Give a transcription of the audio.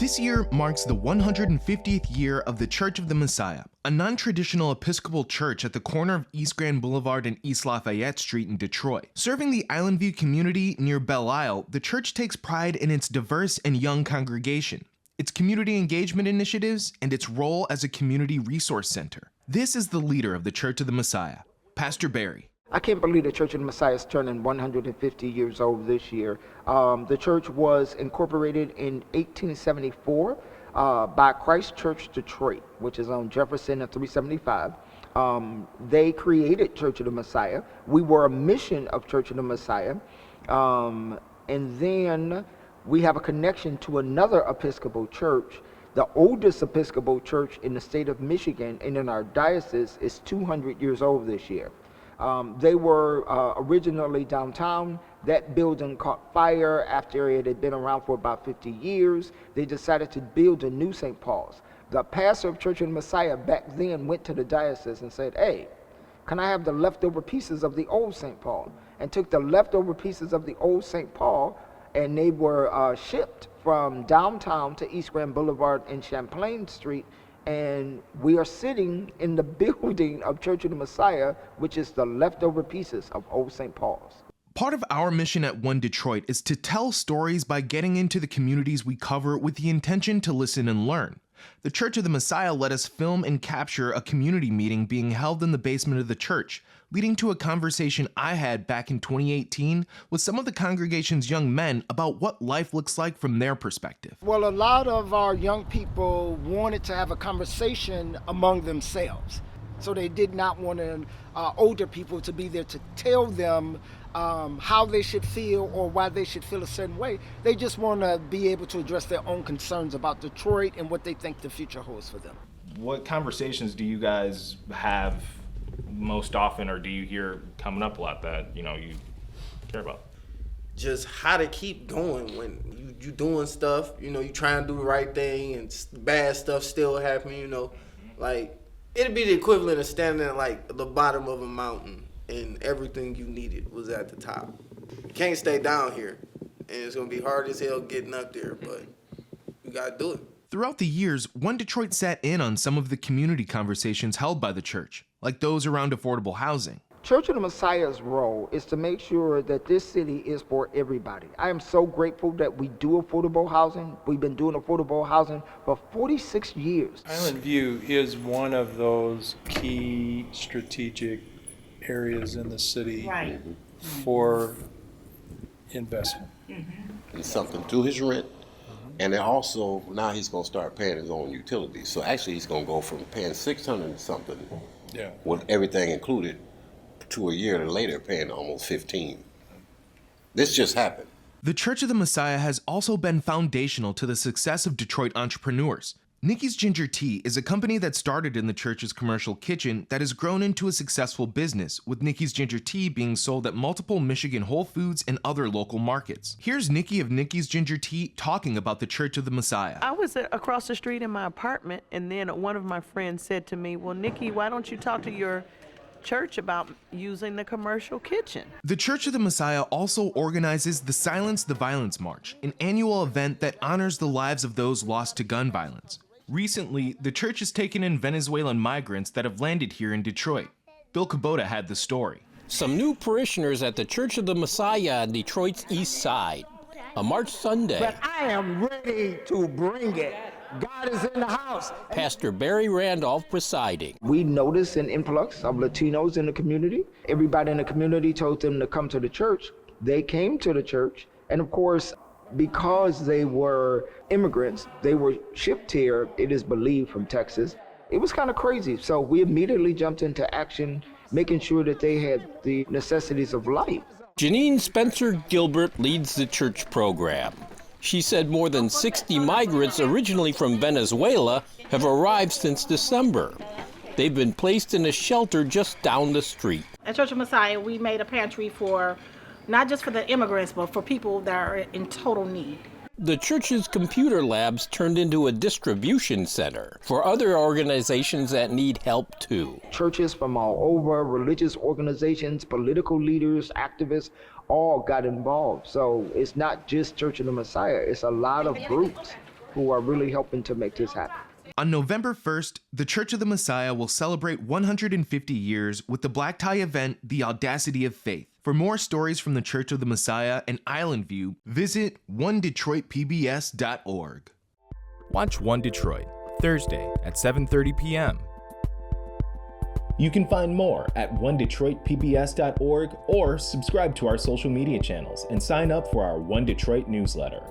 This year marks the 150th year of the Church of the Messiah, a non-traditional Episcopal church at the corner of East Grand Boulevard and East Lafayette Street in Detroit. Serving the Island View community near Belle Isle, the church takes pride in its diverse and young congregation, its community engagement initiatives, and its role as a community resource center. This is the leader of the Church of the Messiah, Pastor Barry. I can't believe the Church of the Messiah is turning 150 years old this year. The church was incorporated in 1874 by Christ Church Detroit, which is on Jefferson and 375. They created Church of the Messiah. We were a mission of Church of the Messiah. And then we have a connection to another Episcopal church. The oldest Episcopal church in the state of Michigan and in our diocese is 200 years old this year. They were originally downtown. That building caught fire after it had been around for about 50 years. They decided to build a new St. Paul's. The pastor of Church of the Messiah back then went to the diocese and said, "Hey, can I have the leftover pieces of the old St. Paul?" And took the leftover pieces of the old St. Paul, and they were shipped from downtown to East Grand Boulevard and Champlain Street. And we are sitting in the building of Church of the Messiah, which is the leftover pieces of old St. Paul's. Part of our mission at One Detroit is to tell stories by getting into the communities we cover with the intention to listen and learn. The Church of the Messiah let us film and capture a community meeting being held in the basement of the church, leading to a conversation I had back in 2018 with some of the congregation's young men about what life looks like from their perspective. Well, a lot of our young people wanted to have a conversation among themselves. So they did not want older people to be there to tell them how they should feel or why they should feel a certain way. They just want to be able to address their own concerns about Detroit and what they think the future holds for them. What conversations do you guys have most often, or do you hear coming up a lot that you care about? Just how to keep going when you doing stuff, you trying to do the right thing and bad stuff still happening, like it'd be the equivalent of standing at like the bottom of a mountain and everything you needed was at the top. You can't stay down here, and it's gonna be hard as hell getting up there, but you gotta do it. Throughout the years, One Detroit sat in on some of the community conversations held by the church, like those around affordable housing. Church of the Messiah's role is to make sure that this city is for everybody. I am so grateful that we do affordable housing. We've been doing affordable housing for 46 years. Island View is one of those key strategic areas in the city for investment. It's something to his rent, and then also now he's going to start paying his own utilities. So actually he's going to go from paying $600 and something with everything included to a year later paying almost $15. This just happened. The Church of the Messiah has also been foundational to the success of Detroit entrepreneurs. Nikki's Ginger Tea is a company that started in the church's commercial kitchen that has grown into a successful business, with Nikki's Ginger Tea being sold at multiple Michigan Whole Foods and other local markets. Here's Nikki of Nikki's Ginger Tea talking about the Church of the Messiah. I was across the street in my apartment, and then one of my friends said to me, "Well, Nikki, why don't you talk to your church about using the commercial kitchen?" The Church of the Messiah also organizes the Silence the Violence March, an annual event that honors the lives of those lost to gun violence. Recently, the church has taken in Venezuelan migrants that have landed here in Detroit. Bill Kubota had the story. Some new parishioners at the Church of the Messiah on Detroit's east side. A March Sunday. But I am ready to bring it. God is in the house. Pastor Barry Randolph presiding. We noticed an influx of Latinos in the community. Everybody in the community told them to come to the church. They came to the church, and of course, because they were immigrants, they were shipped here, it is believed, from Texas. It was kind of crazy. So we immediately jumped into action, making sure that they had the necessities of life. Janine Spencer Gilbert leads the church program. She said more than 60 migrants originally from Venezuela have arrived since December. They've been placed in a shelter just down the street. At Church of Messiah, we made a pantry for not just for the immigrants, but for people that are in total need. The church's computer labs turned into a distribution center for other organizations that need help too. Churches from all over, religious organizations, political leaders, activists, all got involved. So it's not just Church of the Messiah, it's a lot of groups who are really helping to make this happen. On November 1st, the Church of the Messiah will celebrate 150 years with the black tie event, The Audacity of Faith. For more stories from the Church of the Messiah and Island View, visit onedetroitpbs.org. Watch One Detroit, Thursday at 7:30 p.m. You can find more at onedetroitpbs.org or subscribe to our social media channels and sign up for our One Detroit newsletter.